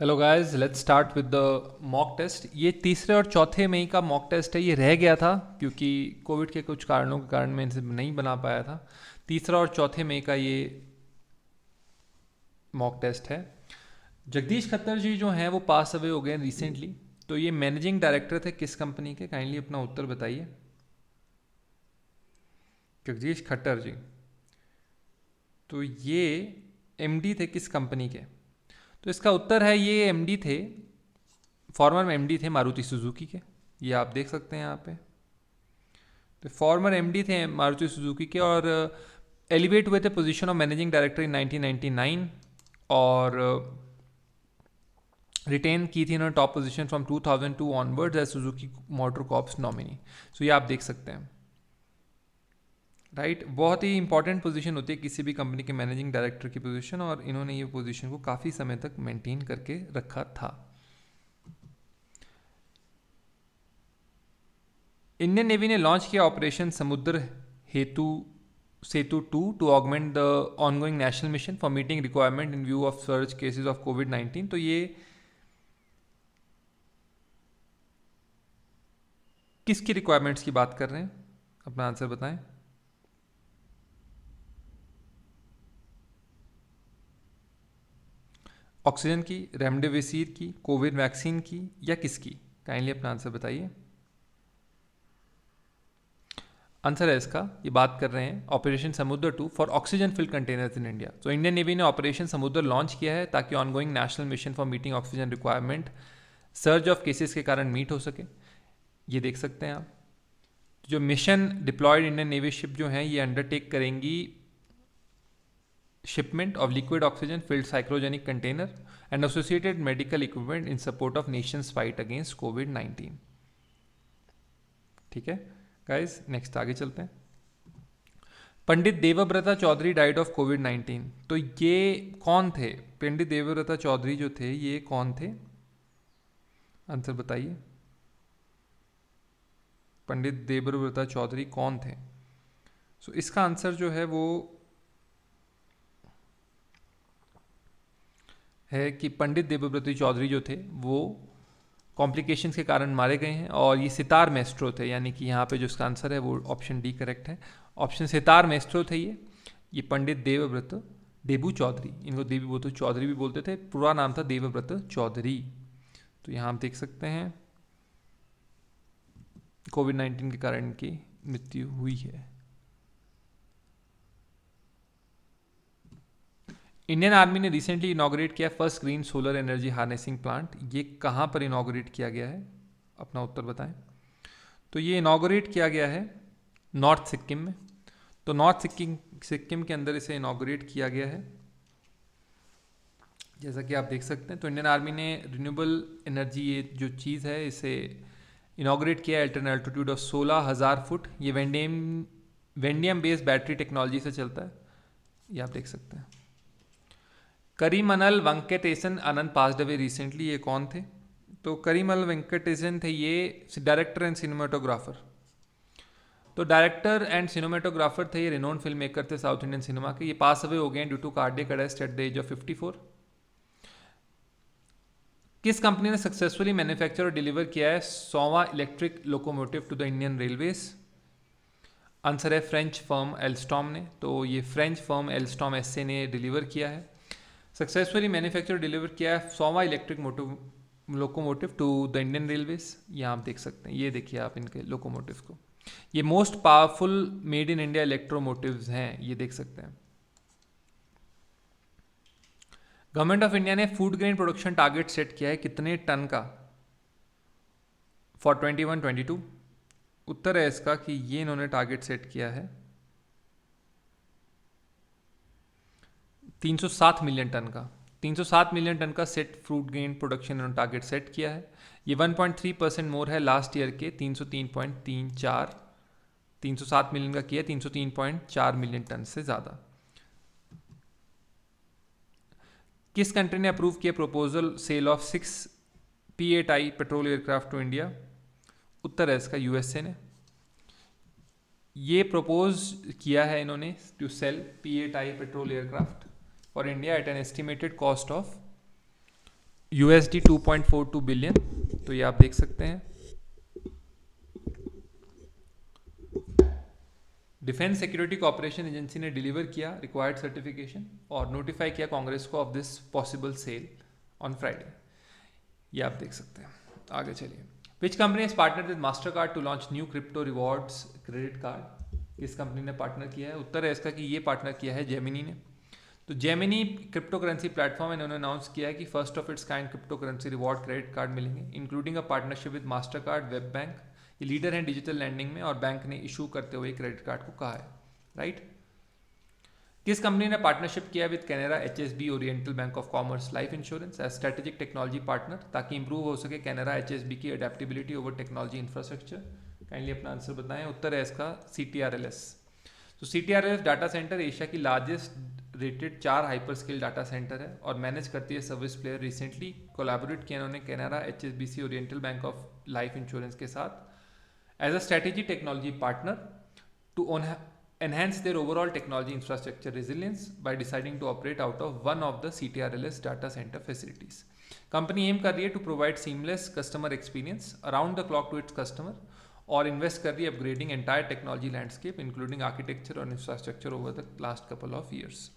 Hello guys, let's start with the mock test. ये तीसरे और चौथे मई का मॉक टेस्ट है। ये रह गया था क्योंकि कोविड के कुछ कारणों के कारण मैं इसे नहीं बना पाया था। तीसरा और चौथे मई का ये मॉक टेस्ट है। जगदीश खट्टर जी जो हैं वो पास अवे हो गए रिसेंटली। तो ये मैनेजिंग डायरेक्टर थे किस कंपनी के? काइंडली अपना उत्तर बताइए। जगदीश खट्टर जी, तो ये एमडी थे किस कंपनी के? तो इसका उत्तर है ये एमडी थे, फॉर्मर एमडी थे मारुति सुजुकी के। ये आप देख सकते हैं यहाँ पे। तो फॉर्मर एमडी थे मारुति सुजुकी के और एलिवेट हुए थे position of managing director in 1999 और रिटेन की थी इन्होंने top position from 2002 onwards as Suzuki motor corps nominee. So ये आप देख सकते हैं, राइट। बहुत ही इंपॉर्टेंट पोजीशन होती है किसी भी कंपनी के मैनेजिंग डायरेक्टर की पोजीशन, और इन्होंने ये पोजीशन को काफ़ी समय तक मेंटेन करके रखा था। इंडियन नेवी ने लॉन्च किया operation Samudra Hetu Setu 2 to augment the ongoing national mission for meeting requirement in view of surge cases of कोविड-19। तो ये किसकी रिक्वायरमेंट्स की बात कर रहे हैं? अपना आंसर बताएं। ऑक्सीजन की, रेमडेसिविर की, कोविड वैक्सीन की, या किसकी? काइंडली अपना आंसर बताइए। आंसर है इसका, ये बात कर रहे हैं operation Samudra 2 for oxygen fill containers in India. तो इंडियन नेवी ने ऑपरेशन समुद्र लॉन्च किया है ताकि ongoing national mission for meeting oxygen requirement surge of cases के कारण मीट हो सके। ये देख सकते हैं आप। जो mission deployed Indian navy ship जो हैं ये अंडरटेक करेंगी shipment of liquid oxygen filled cryogenic container and associated medical equipment in support of nations fight against कोविड-19। ठीक है गाइस, नेक्स्ट आगे चलते हैं। पंडित देवव्रता चौधरी डाइड ऑफ कोविड-19। तो ये कौन थे? पंडित देवव्रता चौधरी जो थे ये कौन थे? आंसर बताइए। पंडित देवव्रता चौधरी कौन थे? सो इसका आंसर जो है वो है कि पंडित देवव्रत चौधरी जो थे वो कॉम्प्लिकेशंस के कारण मारे गए हैं, और ये सितार मेस्ट्रो थे। यानी कि यहाँ पे जो इसका आंसर है वो ऑप्शन डी करेक्ट है। ऑप्शन सितार मेस्ट्रो थे ये पंडित देवव्रत देबू चौधरी, इनको देवी बोलते चौधरी भी बोलते थे, पूरा नाम था देवव्रत चौधरी। तो यहाँ आप देख सकते हैं कोविड-19 के कारण इनकी मृत्यु हुई है। इंडियन आर्मी ने रिसेंटली इनॉग्रेट किया first green solar energy harnessing plant. ये कहाँ पर इनॉग्रेट किया गया है? अपना उत्तर बताएं। तो ये इनॉग्रेट किया गया है नॉर्थ सिक्किम में। तो नॉर्थ सिक्किम के अंदर इसे इनॉग्रेट किया गया है, जैसा कि आप देख सकते हैं। तो इंडियन आर्मी ने रिन्यूएबल एनर्जी ये जो चीज़ है इसे इनॉग्रेट किया at an altitude of 16,000 foot. ये वेंडियम बेस्ड बैटरी टेक्नोलॉजी से चलता है, ये आप देख सकते हैं। Karimanal Venkatesan Anand passed away recently. ये कौन थे? तो करीमनल वेंकटेशन थे ये डायरेक्टर एंड सिनेमाटोग्राफर। तो डायरेक्टर एंड सिनेमाटोग्राफर थे ये, रिनोन फिल्म मेकर थे साउथ इंडियन सिनेमा के। ये पास अवे हो गए due to cardiac arrest at the age of 54। किस कंपनी ने सक्सेसफुली मैन्युफैक्चर और डिलीवर किया है 100वां electric locomotive to the Indian railways? Answer है फ्रेंच फर्म एल्स्टॉम ने। तो ये फ्रेंच फर्म एल्स्टॉम एसए ने डिलीवर किया है, सक्सेसफुली मैन्युफैक्चर डिलीवर किया है 100वां electric locomotive to the Indian railways. यहाँ आप देख सकते हैं, ये देखिए आप इनके लोकोमोटिव को। ये most powerful made in India electromotives हैं, ये देख सकते हैं। गवर्नमेंट ऑफ इंडिया ने food grain production target set किया है कितने टन का फॉर 21-22? उत्तर है इसका कि ये इन्होंने टारगेट सेट किया है 307 मिलियन टन का। 307 मिलियन टन का सेट फ्रूट ग्रेन प्रोडक्शन इन्होंने टारगेट सेट किया है। ये 1.3% मोर है लास्ट ईयर के 303.34। 307 मिलियन का किया 303.4 मिलियन टन से ज़्यादा। किस कंट्री ने अप्रूव किया proposal sale of 6 P-8I patrol aircraft to India? उत्तर है इसका यूएसए ने। ये प्रपोज किया है इन्होंने to sell P-8I patrol aircraft for India at an estimated cost of USD 2.42 billion. तो ये आप देख सकते हैं। डिफेंस सिक्योरिटी कॉर्पोरेशन एजेंसी ने डिलीवर किया रिक्वायर्ड सर्टिफिकेशन और नोटिफाई किया कांग्रेस को of this possible sale on Friday. ये आप देख सकते हैं। आगे चलिए। Which company is partner with Mastercard to launch new crypto rewards credit card? किस कंपनी ने पार्टनर किया है? उत्तर है इसका कि ये पार्टनर किया है जेमिनी ने। तो जेमिनी क्रिप्टो करेंसी प्लेटफॉर्म इन्होंने अनाउंस किया है कि first of its kind crypto currency reward credit card मिलेंगे, including a partnership with Mastercard WebBank. ये लीडर हैं डिजिटल लैंडिंग में और बैंक ने इशू करते हुए क्रेडिट कार्ड को कहा है, राइट। किस कंपनी ने पार्टनरशिप किया with Canara HSB Oriental bank of commerce life insurance as strategic technology partner, ताकि इंप्रूव हो सके कैनरा HSB की adaptability over technology infrastructure? Kindly अपना आंसर बताएं। उत्तर है इसका CTRLS। तो CTRLS डाटा सेंटर एशिया की largest rated 4 hyper scale data center है और मैनेज करती है सर्विस प्लेयर। रिसेंटली कोलैबोरेट किया उन्होंने Canara HSBC Oriental bank of life insurance के साथ as a strategy technology partner to enhance their overall technology infrastructure resilience by deciding to operate out of one of the CTRLS data center facilities. Company aim कर रही है to provide seamless customer experience around the clock to its customer और invest कर रही है upgrading entire technology landscape including architecture और infrastructure over the last couple of years.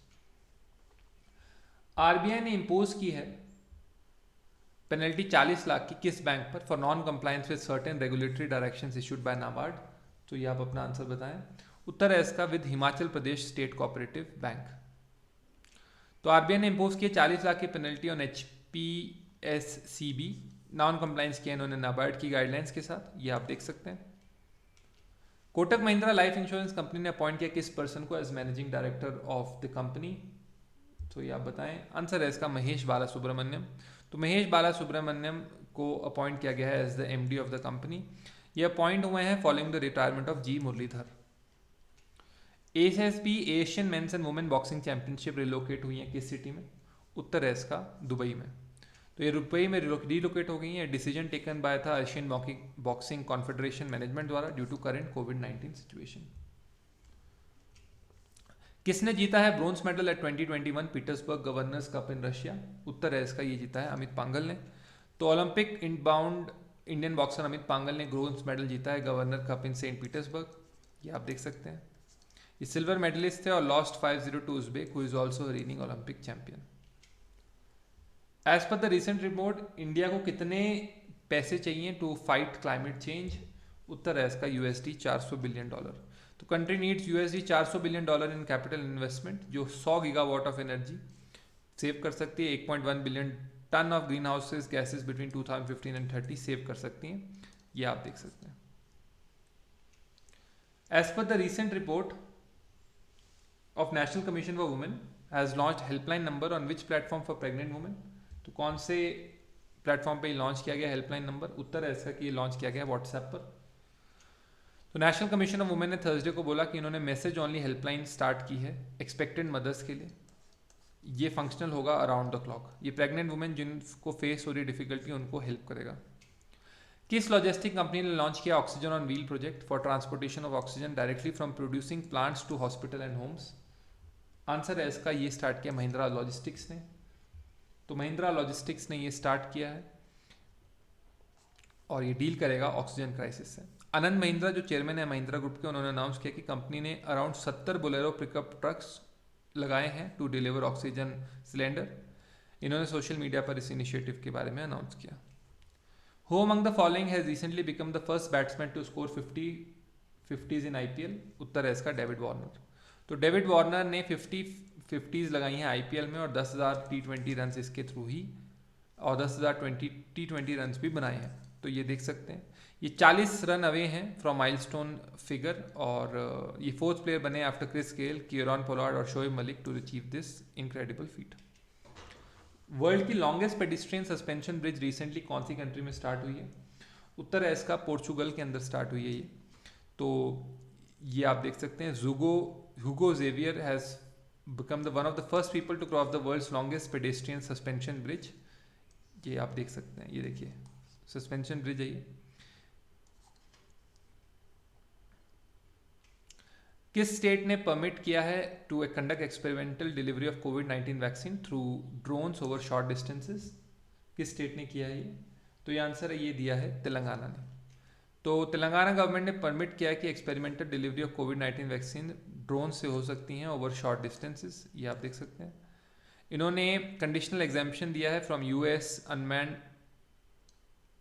RBI ने impose की है पेनल्टी 40 लाख की किस बैंक पर for non compliance with certain regulatory directions issued by NABARD? तो ये आप अपना आंसर बताएं। उत्तर है इसका with Himachal Pradesh state cooperative bank. तो RBI ने इम्पोज किया 40 लाख की penalty on HPSCB, non compliance किया इन्होंने नाबार्ड की गाइडलाइंस के साथ। ये आप देख सकते हैं। Kotak Mahindra life insurance company ने अपॉइंट किया किस पर्सन को as managing director of the company? तो ये आप बताएं। आंसर है इसका महेश बाला सुब्रमण्यम। तो महेश बाला सुब्रमण्यम को अपॉइंट किया गया है as the MD of the company. ये अपॉइंट हुए हैं following the retirement of G Muralidhar. ASB Asian men's and women boxing championship relocate हुई है किस सिटी में? उत्तर है इसका दुबई में। तो ये दुबई में रिलोकेट हो गई है। डिसीजन टेकन बाय था एशियन बॉक्सिंग कॉन्फेडरेशन मैनेजमेंट द्वारा ड्यू टू करंट कोविड-19 सिचुएशन। किसने जीता है bronze medal at 2021 Petersburg governors cup in Russia? उत्तर है इसका ये जीता है अमित पांगल ने। तो Olympic inbound Indian boxer Amit Panghal ने ब्रोंज मेडल जीता है governor cup in Saint Petersburg. ये आप देख सकते हैं। ये सिल्वर मेडलिस्ट थे और lost 5-0 to Uzbek who is also reigning Olympic champion. As per the recent report India को कितने पैसे चाहिए टू फाइट क्लाइमेट चेंज? उत्तर है इसका USD 400 बिलियन डॉलर। तो country needs USD 400 billion dollar in capital investment जो 100 गीगावाट ऑफ एनर्जी सेव कर सकती है। 1.1 billion ton of green houses gases between 2015 and 30 save कर सकती हैं। ये आप देख सकते हैं। As per the recent report of National Commission for Women has launched helpline number on which platform for pregnant women? तो कौन से प्लेटफॉर्म पे लॉन्च किया गया हेल्पलाइन नंबर? उत्तर है इसका कि लॉन्च किया गया व्हाट्सएप पर। तो नेशनल कमीशन ऑफ वुमेन ने थर्सडे को बोला कि इन्होंने मैसेज ओनली हेल्पलाइन स्टार्ट की है एक्सपेक्टेड मदर्स के लिए। ये फंक्शनल होगा अराउंड द क्लॉक। ये प्रेग्नेंट वुमेन जिनको फेस हो रही डिफिकल्टी उनको हेल्प करेगा। किस लॉजिस्टिक कंपनी ने लॉन्च किया oxygen on wheel project for transportation of oxygen directly from producing plants to hospital and homes? Answer है इसका ये स्टार्ट किया महिंद्रा लॉजिस्टिक्स ने। तो महिंद्रा लॉजिस्टिक्स ने ये स्टार्ट किया है और ये डील करेगा ऑक्सीजन क्राइसिस से। आनंद महिंद्रा जो चेयरमैन है महिंद्रा ग्रुप के, उन्होंने अनाउंस किया कि कंपनी ने अराउंड 70 बोलेरो पिकअप ट्रक्स लगाए हैं टू डिलीवर ऑक्सीजन सिलेंडर। इन्होंने सोशल मीडिया पर इस इनिशिएटिव के बारे में अनाउंस किया। Who among the following has recently become the first batsman to score 50s in IPL? उत्तर है इसका डेविड वार्नर। तो डेविड वार्नर ने 50s लगाई हैं IPL में और 10,000 T20 रन इसके थ्रू ही और 10,000 T20 रन भी बनाए हैं। तो ये देख सकते हैं ये 40 रन अवे हैं फ्रॉम माइलस्टोन फिगर और ये फोर्थ प्लेयर बने after Chris Gayle, Kieron Pollard और Shoaib Malik to achieve this incredible feat. World की longest pedestrian suspension bridge recently कौन सी कंट्री में स्टार्ट हुई है? उत्तर है इसका पोर्चुगल के अंदर स्टार्ट हुई है ये। तो ये आप देख सकते हैं Hugo Xavier has become one of the first people to cross the world's longest pedestrian suspension bridge। ये आप देख सकते हैं, ये देखिए सस्पेंशन ब्रिज है ये। किस स्टेट ने परमिट किया है to conduct experimental delivery of कोविड-19 vaccine through drones over short distances? किस स्टेट ने किया है ये? तो ये आंसर है, ये दिया है तेलंगाना ने। तो तेलंगाना गवर्नमेंट ने परमिट किया है कि एक्सपेरिमेंटल डिलीवरी ऑफ कोविड-19 वैक्सीन ड्रोन से हो सकती हैं ओवर शॉर्ट डिस्टेंसेस, ये आप देख सकते हैं। इन्होंने कंडीशनल एग्जाम्पशन दिया है from US unmanned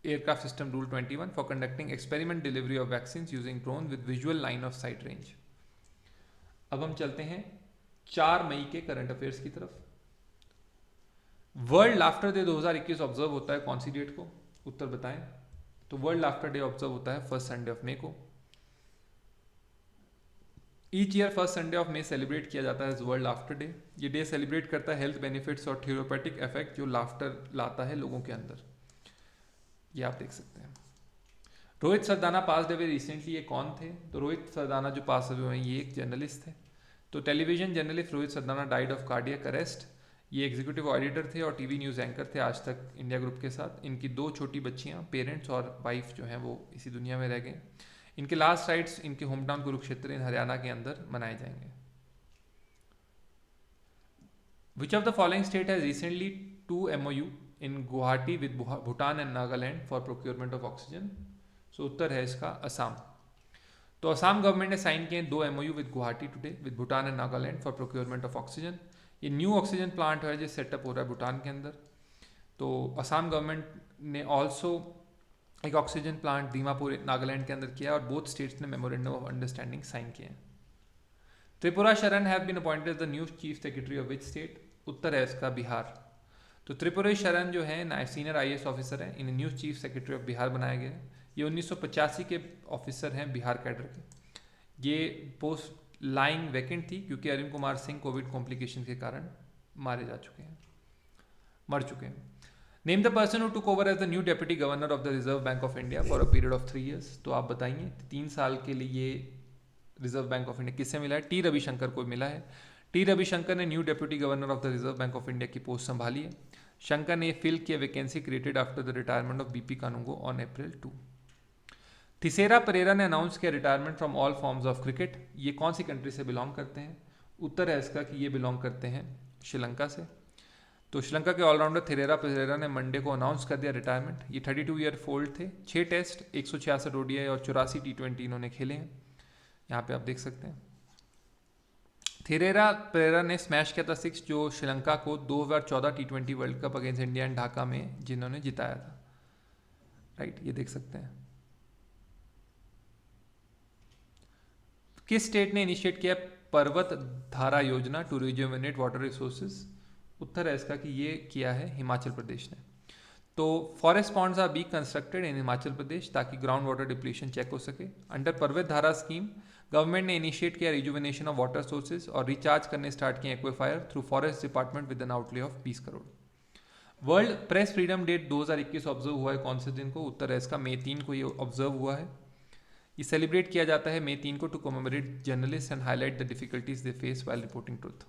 aircraft system rule 21 for conducting experiment delivery of vaccine using drone with visual line of site range. अब हम चलते हैं 4 मई के करंट अफेयर्स की तरफ। वर्ल्ड लाफ्टर डे 2021 ऑब्जर्व होता है कौन सी डेट को? उत्तर बताएं। तो वर्ल्ड लाफ्टर डे ऑब्जर्व होता है फर्स्ट संडे ऑफ मे को। Each year first Sunday of May celebrate किया जाता है वर्ल्ड लाफ्टर डे। ये डे सेलिब्रेट करता है हेल्थ बेनिफिट्स और थेरेप्यूटिक इफेक्ट जो लाफ्टर लाता है लोगों के अंदर, ये आप देख सकते हैं। Rohit Sardana pass away recently, ये कौन थे? तो रोहित सरदाना जो पास अवे हुए हैं ये एक जर्नलिस्ट थे। तो television journalist Rohit Sardana died of cardiac arrest. ये एग्जीक्यूटिव ऑडिटर थे और टीवी न्यूज़ एंकर थे आज तक इंडिया ग्रुप के साथ। इनकी 2 छोटी बच्चियां, पेरेंट्स और वाइफ जो हैं वो इसी दुनिया में रह गए। इनके लास्ट राइट्स इनके home town Kurukshetra in Haryana के अंदर मनाए जाएंगे। Which of the following state has recently 2 MOU in Guwahati with Bhutan and Nagaland for procurement of oxygen? So उत्तर है इसका असम। तो असम गवर्नमेंट ने साइन किए 2 MOU with Guwahati today with Bhutan and Nagaland for procurement of oxygen. ये न्यू ऑक्सीजन प्लांट है जो सेटअप हो रहा है भूटान के अंदर। तो असम गवर्नमेंट ने ऑल्सो एक ऑक्सीजन प्लांट दीमापुर नागालैंड के अंदर किया और बोथ स्टेट्स ने मेमोरेंडम ऑफ अंडरस्टैंडिंग साइन किए हैं। Tripura Sharan have been appointed as the new chief secretary of which state? उत्तर है इसका बिहार। तो त्रिपुरा शरण जो है सीनियर IAS ऑफिसर हैं, इन्हें new chief secretary of Bihar बनाया गया है। ये 1985 के ऑफिसर हैं बिहार कैडर के। ये पोस्ट लाइंग वैकेंट थी क्योंकि अरुण कुमार सिंह कोविड कॉम्प्लिकेशन के कारण मर चुके हैं। Name the person who took over as the new deputy governor of the Reserve Bank of India for a period of 3 years। तो आप बताइए 3 साल के लिए ये रिजर्व बैंक ऑफ इंडिया किससे मिला है? टी रविशंकर को मिला है। टी रविशंकर ने new deputy governor of the Reserve Bank of India की पोस्ट संभाली है। शंकर ने फिल किया vacancy created after the retirement of BP Kanungo on April 2। Thisara Perera ने अनाउंस किया retirement from all forms of cricket. ये कौन सी कंट्री से बिलोंग करते हैं? उत्तर है इसका कि ये बिलोंग करते हैं श्रीलंका से। तो श्रीलंका के ऑलराउंडर थिसेरा परेरा ने मंडे को अनाउंस कर दिया रिटायरमेंट। ये 32 ईयर ओल्ड थे। 6 टेस्ट, 166 ODI और 84 T20 इन्होंने खेले हैं। यहाँ पे आप देख सकते हैं थिसेरा परेरा ने स्मैश किया था 6 जो श्रीलंका को 2014 T20 world cup against India and Dhaka में जिन्होंने जिताया था। राइट, ये देख सकते हैं। किस स्टेट ने इनिशिएट किया पर्वत धारा योजना टू रिजुवेनेट वाटर रिसोर्सेज? उत्तर है इसका कि ये किया है हिमाचल प्रदेश ने। तो forest ponds are be constructed in Himachal Pradesh ताकि ग्राउंड वाटर डिप्लीशन चेक हो सके। अंडर पर्वत धारा स्कीम गवर्नमेंट ने इनिशिएट किया रिजुवेनेशन ऑफ वाटर सोर्सेज और रिचार्ज करने स्टार्ट किए aquifer through forest department with N outlay of 20 crore. World press freedom day 2021 observe हुआ है कौन से दिन को? उत्तर है इसका May 3 को ये ऑब्जर्व हुआ है। ये सेलिब्रेट किया जाता है May 3 को to commemorate journalist and highlight the difficulties they face while reporting truth.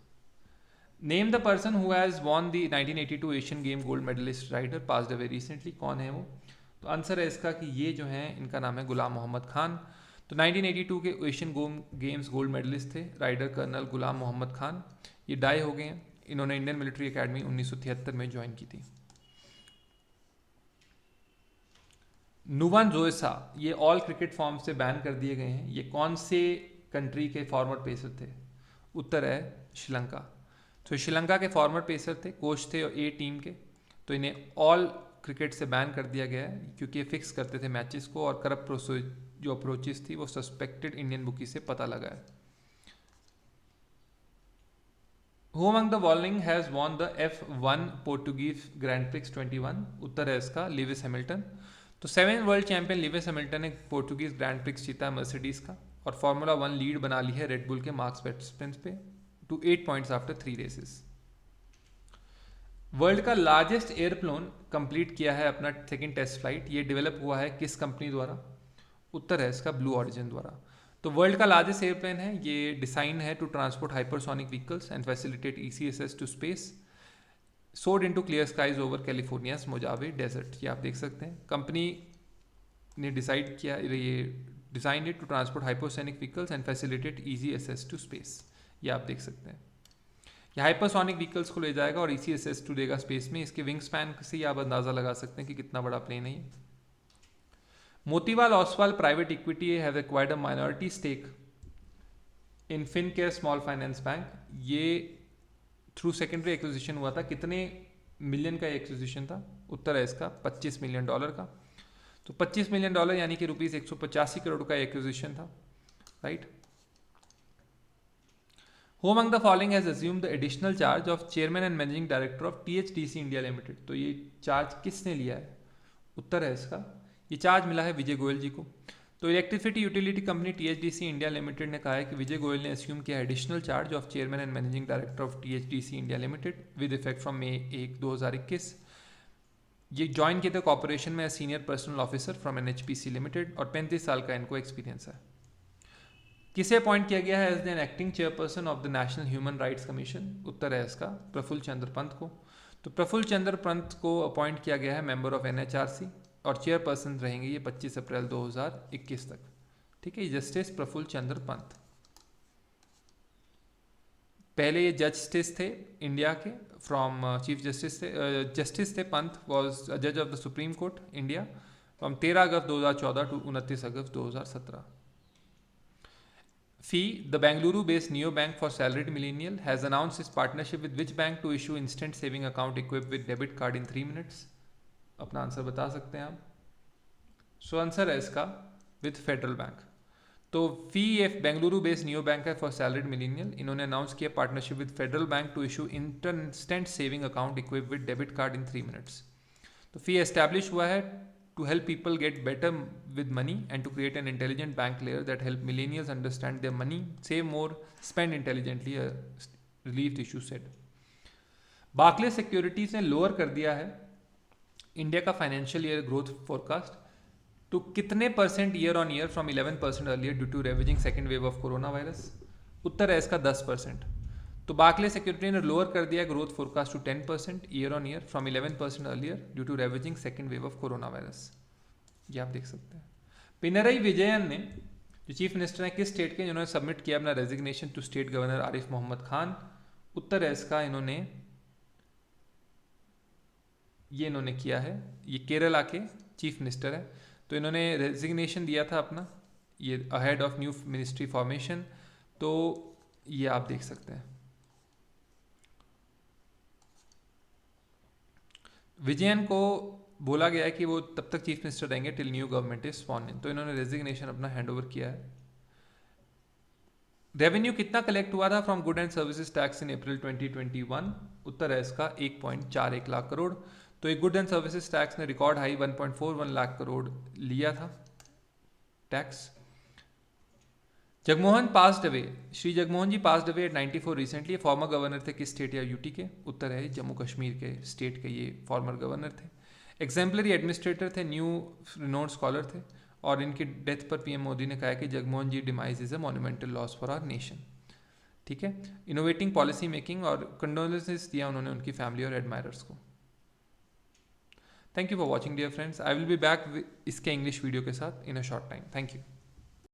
Name the person who has won the 1982 Asian game gold medalist rider passed away recently. कौन है वो? तो आंसर है इसका कि ये जो है इनका नाम है गुलाम मोहम्मद खान। तो 1982 के एशियन गेम्स गोल्ड मेडलिस्ट थे राइडर कर्नल गुलाम मोहम्मद खान। ये डाई हो गए हैं। इन्होंने इंडियन मिलिट्री एकेडमी 1973 में ज्वाइन की थी। नुवान जोएसा ये ऑल क्रिकेट फॉर्म से बैन कर दिए गए हैं। ये कौन से कंट्री के फॉर्मर पेसर थे? उत्तर है श्रीलंका। तो श्रीलंका के फॉर्मर पेसर थे, कोच थे A टीम के। तो इन्हें ऑल क्रिकेट से बैन कर दिया गया है क्योंकि ये फिक्स करते थे मैचेस को और करप्ट जो अप्रोचेस थी वो सस्पेक्टेड इंडियन बुकी से पता लगा है। Who among the following has won the F1 Portuguese Grand Prix 21? उत्तर है इसका लिविस हैमिल्टन। तो 7 वर्ल्ड चैंपियन लिविस हैमिल्टन ने पोर्टुगीज ग्रैंड प्रिक्स जीता मर्सिडीज का और फार्मूला 1 लीड बना ली है रेड बुल के मार्क्स वर्स्टेपेन पे to 8 points after 3 races. World का लार्जेस्ट एयरप्लेन कंप्लीट किया है अपना सेकंड टेस्ट फ्लाइट। ये डेवलप हुआ है किस कंपनी द्वारा? उत्तर है इसका ब्लू ऑरिजिन द्वारा। तो वर्ल्ड का लार्जेस्ट एयरप्लेन है, ये डिजाइन है to transport hypersonic vehicles and facilitate ECSS to space, soared into clear skies over California's Mojave desert. ये आप देख सकते हैं कंपनी ने डिसाइड किया, ये design it to transport hypersonic vehicles and facilitate ECSS to space. ये आप देख सकते हैं। ये हाइपरसोनिक व्हीकल्स को ले जाएगा और ECSS-2 देगा स्पेस में। इसके विंग स्पैन से ही आप अंदाज़ा लगा सकते हैं कि कितना बड़ा प्लेन है ये। Motilal Oswal private equity have acquired a minority stake in Fincare small finance bank. ये थ्रू सेकेंडरी एक्विजिशन हुआ था। कितने मिलियन का एक्विजिशन था? उत्तर है इसका $25 मिलियन का। तो $25 मिलियन यानी कि रुपीज़ 185 करोड़ का एक्विजिशन था, right. Who among the following has assumed the additional charge of chairman and managing director of THDC India Limited? तो ये चार्ज किसने लिया है? उत्तर है इसका, ये चार्ज मिला है विजय गोयल जी को। तो electricity utility company THDC India limited ने कहा है कि विजय गोयल ने अस्यूम किया additional charge of chairman and managing director of THDC India limited with effect from May 1, 2021। ये ज्वाइन किए थे कॉर्पोरेशन में senior personal officer from NHPC limited और 35 साल का इनको एक्सपीरियंस है। किसे अपॉइंट किया गया है as an acting chairperson of the national human rights commission? उत्तर है इसका प्रफुल्ल चंद्र पंत को। तो प्रफुल्ल चंद्र पंत को अपॉइंट किया गया है मेंबर ऑफ NHRC और चेयरपर्सन रहेंगे ये 25 अप्रैल 2021 तक, ठीक है। जस्टिस प्रफुल्ल चंद्र पंत, पहले ये जस्टिस थे इंडिया के, फ्रॉम चीफ जस्टिस थे, जस्टिस थे। पंत वॉज जज of the Supreme court India from 13 August 2014 to 29 August 2017। Fee, the Bengaluru-based neobank for salaried millennial, has announced its partnership with which bank to issue instant saving account equipped with debit card in 3 minutes? अपना answer बता सकते हैं आप। So answer है इसका with Federal Bank. तो Fi F Bengaluru based neo bank है for salaried millennial. इन्होंने अनाउंस किया partnership with Federal Bank to issue instant saving account equipped with debit card in 3 minutes. तो फी एस्टैब्लिश हुआ है to help people get better with money and to create an intelligent bank layer that help millennials understand their money, save more, spend intelligently, a relief issue said. Barclays Securities ने lower कर दिया है India का financial year growth forecast to कितने percent year on year from 11% earlier due to ravaging second wave of corona virus? उत्तर है इसका 10%। तो बार्कले सिक्योरिटी ने लोअर कर दिया growth forecast to 10% year on year from 11% earlier due to ravaging second wave of corona virus. ये आप देख सकते हैं। पिनरई विजयन ने, जो चीफ मिनिस्टर हैं किस स्टेट के, जिन्होंने सबमिट किया अपना resignation to state governor Arif Mohammad Khan? उत्तर है इसका इन्होंने किया है, ये केरला के चीफ मिनिस्टर है। तो इन्होंने रेजिग्नेशन दिया था अपना, ये ahead of new ministry formation. तो ये आप देख सकते हैं। विजयन को बोला गया है कि वो तब तक चीफ मिनिस्टर रहेंगे टिल न्यू गवर्नमेंट इज स्वर्न इन। तो इन्होंने रेजिग्नेशन अपना हैंड ओवर किया है। रेवेन्यू कितना कलेक्ट हुआ था from good and services tax in April 2021? उत्तर है इसका 1.41 लाख करोड़। तो एक गुड एंड सर्विसेज टैक्स ने रिकॉर्ड हाई 1.41 लाख करोड़ लिया था tax. Jagmohan passed away, Shri Jagmohan ji passed away at 94 recently. Former governor थे किस स्टेट या यूटी के? उत्तर है जम्मू कश्मीर के स्टेट के ये फॉर्मर गवर्नर थे। एग्जाम्पलरी एडमिनिस्ट्रेटर थे, न्यू रिनोन्ड स्कॉलर थे। और इनकी डेथ पर पीएम मोदी ने कहा कि Jagmohan ji demise is a monumental loss for our nation. ठीक है, इनोवेटिंग पॉलिसी मेकिंग और कंडोलेंसेस दिया उन्होंने उनकी फैमिली और एडमायरर्स को। Thank you for watching dear friends. I will be back इसके इंग्लिश वीडियो के साथ in a short time. Thank you.